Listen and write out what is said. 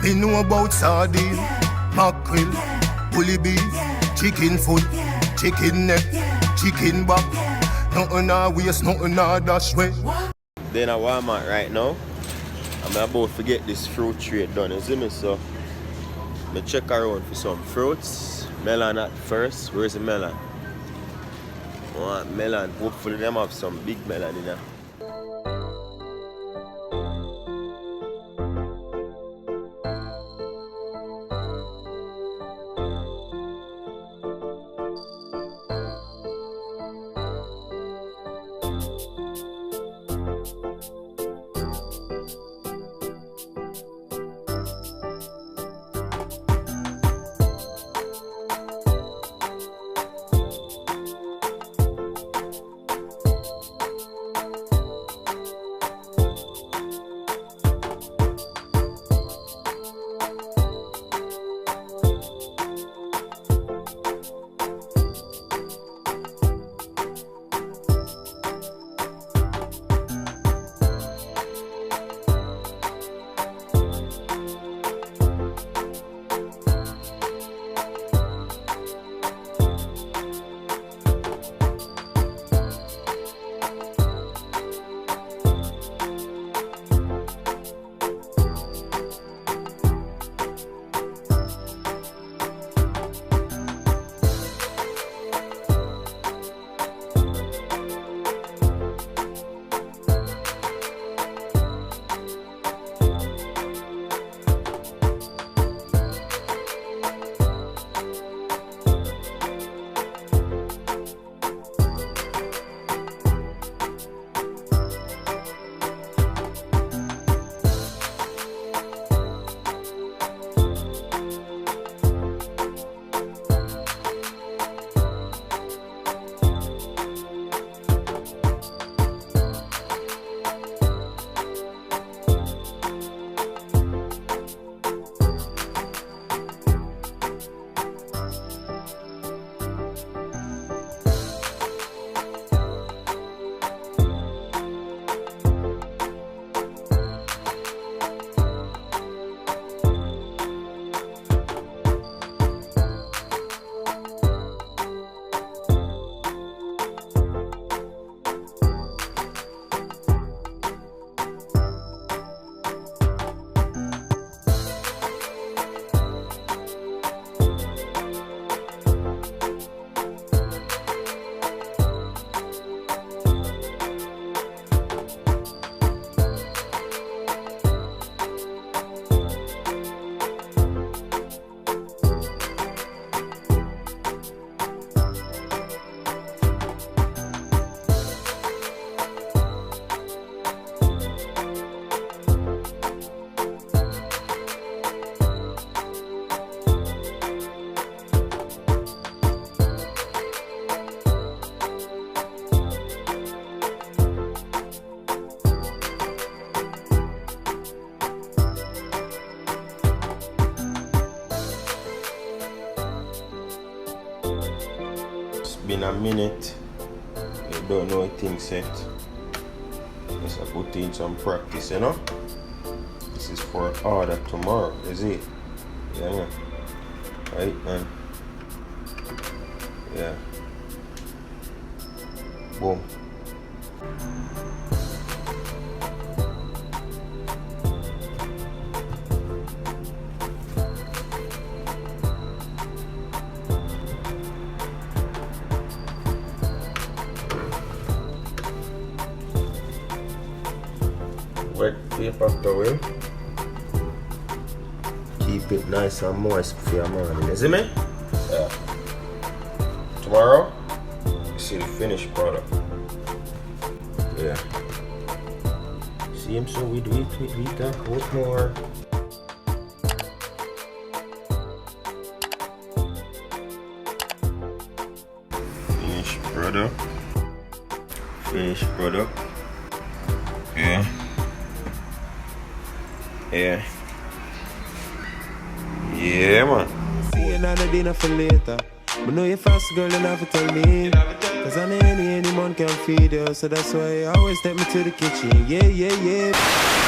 Me know about sardine, mackerel, bully beef, chicken foot, chicken neck, chicken back. Nothing I waste, nothing I dash way. Then at Walmart right now, I'm about to get this fruit trade done, you see me? So I check around for some fruits. Melon at first. Where's the melon? I want melon. Hopefully them have some big melon in there. Been a minute, you don't know things yet. Just put in some practice, you know. This is for order tomorrow, is it? Yeah, man. Right, man. Yeah. Boom. Wet paper towel. Keep it nice and moist for your morning, you see me? Yeah. Tomorrow, you see the finished product. Yeah. See him, so we can cook more. Finished product. Finished product. Yeah. Yeah. Yeah, man. See you on the dinner for later. But know you're fast, girl, you have to tell me. Cause any man can feed you. So that's why you always take me to the kitchen. Yeah, yeah, yeah.